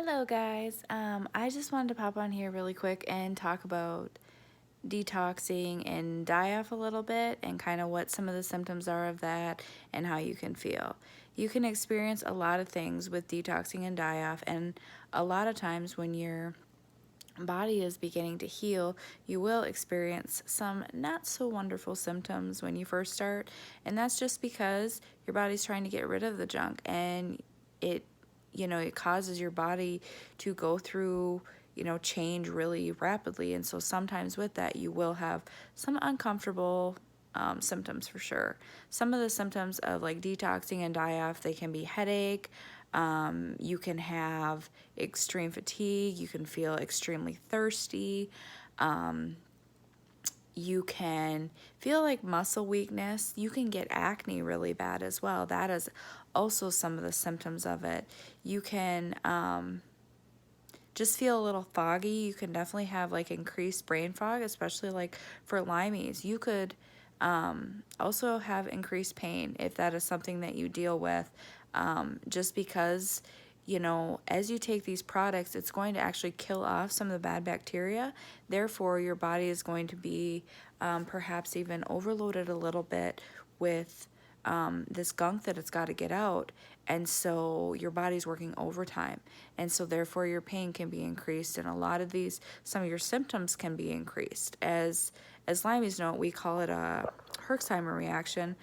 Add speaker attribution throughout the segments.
Speaker 1: Hello guys, I just wanted to pop on here really quick and talk about detoxing and die-off a little bit and kind of what some of the symptoms are of that and how you can feel. You can experience a lot of things with detoxing and die-off, and a lot of times when your body is beginning to heal, you will experience some not so wonderful symptoms when you first start, and that's just because your body's trying to get rid of the junk, and it causes your body to go through change really rapidly. And so sometimes with that you will have some uncomfortable symptoms for sure. Some of the symptoms of like detoxing and die-off, they can be headache, you can have extreme fatigue, you can feel extremely thirsty, you can feel like muscle weakness, you can get acne really bad as well. That is also some of the symptoms of it. You can just feel a little foggy. You can definitely have like increased brain fog, especially like for Lymies. You could also have increased pain if that is something that you deal with, just because as you take these products, it's going to actually kill off some of the bad bacteria. Therefore, your body is going to be perhaps even overloaded a little bit with this gunk that it's got to get out. And so your body's working overtime. And so therefore your pain can be increased. And a lot of these, some of your symptoms can be increased. As Lyme's know, we call it a Herxheimer reaction.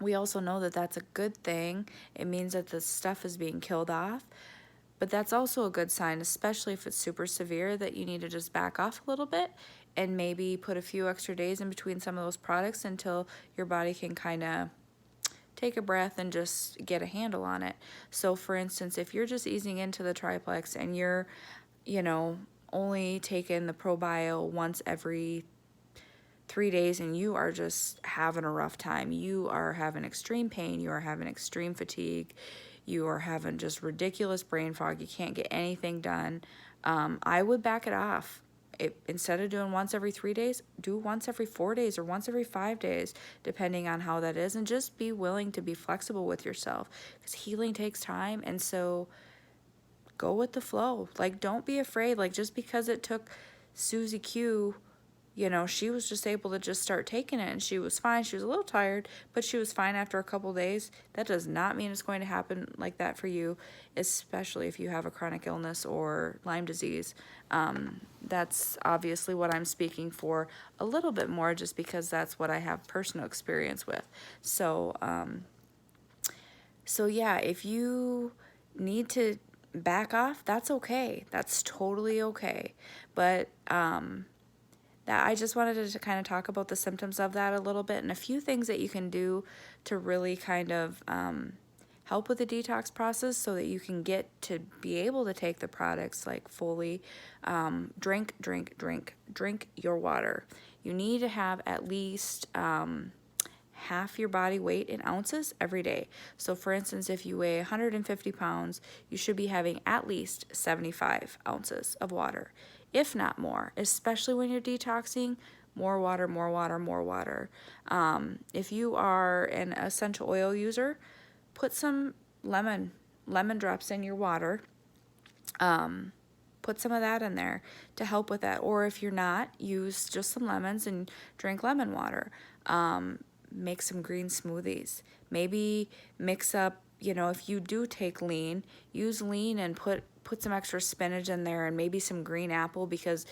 Speaker 1: We also know that that's a good thing. It means that the stuff is being killed off. But that's also a good sign, especially if it's super severe, that you need to just back off a little bit and maybe put a few extra days in between some of those products until your body can kind of take a breath and just get a handle on it. So for instance, if you're just easing into the triplex and you're, only taking the ProBio once every 3 days and you are just having a rough time, you are having extreme pain, you are having extreme fatigue, you are having just ridiculous brain fog, you can't get anything done, I would back it off. Instead of doing once every 3 days, do once every 4 days or once every 5 days, depending on how that is, and just be willing to be flexible with yourself, because healing takes time. And so go with the flow. Like, don't be afraid. Like, just because it took Susie Q, she was just able to just start taking it and she was fine. She was a little tired, but she was fine after a couple days. That does not mean it's going to happen like that for you, especially if you have a chronic illness or Lyme disease. That's obviously what I'm speaking for a little bit more, just because that's what I have personal experience with. So yeah, if you need to back off, that's okay. That's totally okay. But that I just wanted to kind of talk about the symptoms of that a little bit, and a few things that you can do to really kind of help with the detox process so that you can get to be able to take the products like fully. Drink your water. You need to have at least half your body weight in ounces every day. So for instance, if you weigh 150 pounds, you should be having at least 75 ounces of water, if not more, especially when you're detoxing. More water, more water, more water. If you are an essential oil user, put some lemon drops in your water. Put some of that in there to help with that. Or if you're not, use just some lemons and drink lemon water. Make some green smoothies. Maybe mix up, if you do take lean, use lean and put some extra spinach in there and maybe some green apple, because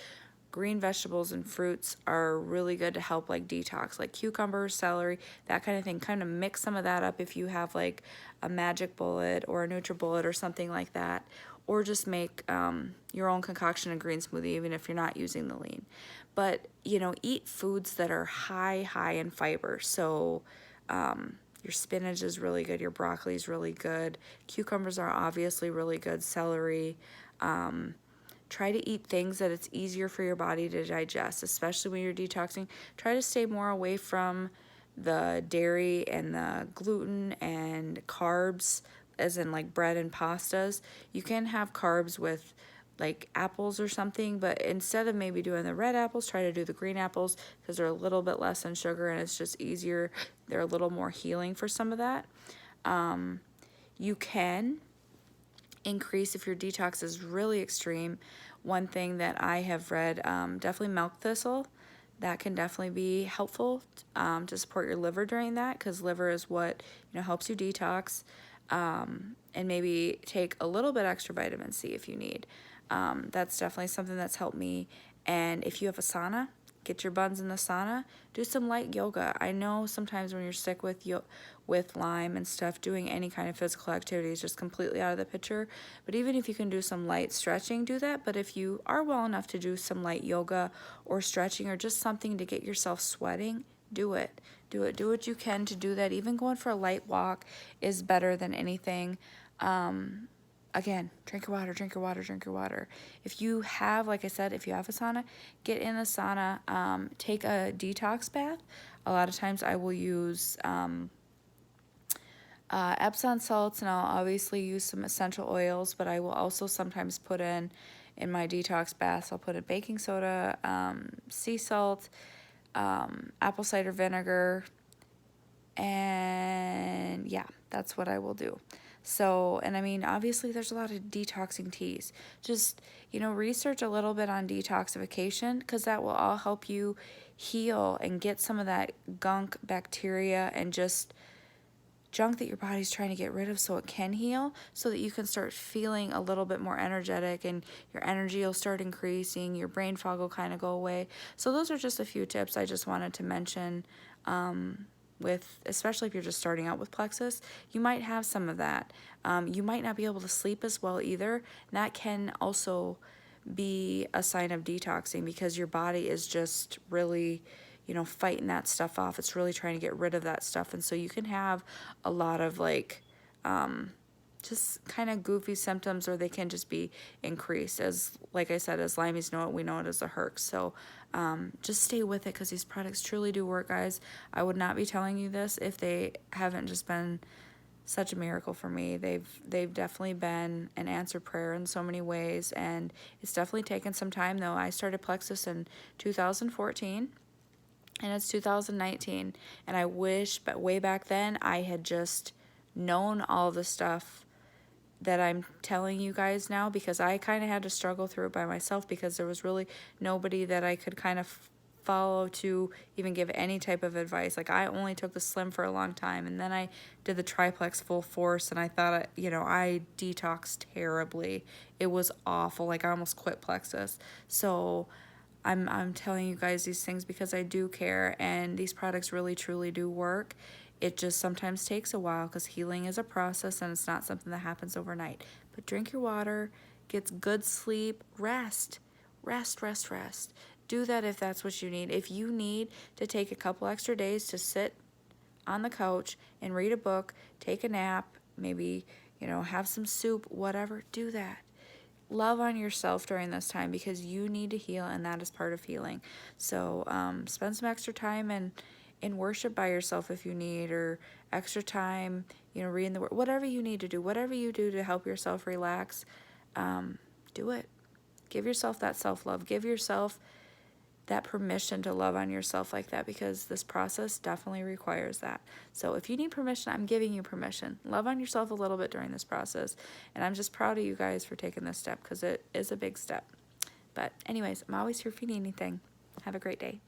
Speaker 1: green vegetables and fruits are really good to help like detox, like cucumbers, celery, that kind of thing. Kind of mix some of that up if you have like a Magic Bullet or a NutriBullet or something like that. Or just make your own concoction of green smoothie, even if you're not using the lean. But, eat foods that are high in fiber. So your spinach is really good, your broccoli is really good, cucumbers are obviously really good, celery. Try to eat things that it's easier for your body to digest, especially when you're detoxing. Try to stay more away from the dairy and the gluten and carbs, as in like bread and pastas. You can have carbs with like apples or something, but instead of maybe doing the red apples, try to do the green apples, because they're a little bit less in sugar and it's just easier. They're a little more healing for some of that. You can, increase if your detox is really extreme. One thing that I have read, definitely milk thistle. That can definitely be helpful to support your liver during that, because liver is what helps you detox. And maybe take a little bit extra vitamin C if you need. That's definitely something that's helped me. And if you have a sauna, get your buns in the sauna. Do some light yoga. I know sometimes when you're sick with Lyme and stuff, doing any kind of physical activity is just completely out of the picture. But even if you can do some light stretching, do that. But if you are well enough to do some light yoga or stretching or just something to get yourself sweating, do it. Do it. Do what you can to do that. Even going for a light walk is better than anything. Again, drink your water, drink your water, drink your water. If you have, like I said, if you have a sauna, get in a sauna, take a detox bath. A lot of times I will use Epsom salts, and I'll obviously use some essential oils, but I will also sometimes put in my detox baths, I'll put in baking soda, sea salt, apple cider vinegar, and yeah, that's what I will do. So, and I mean, obviously there's a lot of detoxing teas. Just, research a little bit on detoxification, because that will all help you heal and get some of that gunk, bacteria, and just junk that your body's trying to get rid of so it can heal, so that you can start feeling a little bit more energetic and your energy will start increasing, your brain fog will kind of go away. So those are just a few tips I just wanted to mention. Especially if you're just starting out with Plexus, you might have some of that. You might not be able to sleep as well either. That can also be a sign of detoxing, because your body is just really, fighting that stuff off. It's really trying to get rid of that stuff. And so you can have a lot of just kind of goofy symptoms, or they can just be increased. As, like I said, as Lyme's know it, we know it as a herc. So just stay with it, because these products truly do work, guys. I would not be telling you this if they haven't just been such a miracle for me. They've definitely been an answered prayer in so many ways, and it's definitely taken some time, though. I started Plexus in 2014. And it's 2019, and I wish, but way back then, I had just known all the stuff that I'm telling you guys now, because I kind of had to struggle through it by myself, because there was really nobody that I could kind of follow to even give any type of advice. Like, I only took the Slim for a long time, and then I did the Triplex full force, and I thought, I detoxed terribly. It was awful. Like, I almost quit Plexus. So I'm telling you guys these things because I do care, and these products really truly do work. It just sometimes takes a while, because healing is a process and it's not something that happens overnight. But drink your water, get good sleep, rest. Do that if that's what you need. If you need to take a couple extra days to sit on the couch and read a book, take a nap, maybe, have some soup, whatever, do that. Love on yourself during this time, because you need to heal, and that is part of healing. So spend some extra time in worship by yourself if you need, or extra time, reading the word, whatever you need to do, whatever you do to help yourself relax, do it. Give yourself that self-love. Give yourself that permission to love on yourself like that, because this process definitely requires that. So if you need permission, I'm giving you permission. Love on yourself a little bit during this process, and I'm just proud of you guys for taking this step, because it is a big step. But anyways, I'm always here if you need anything. Have a great day.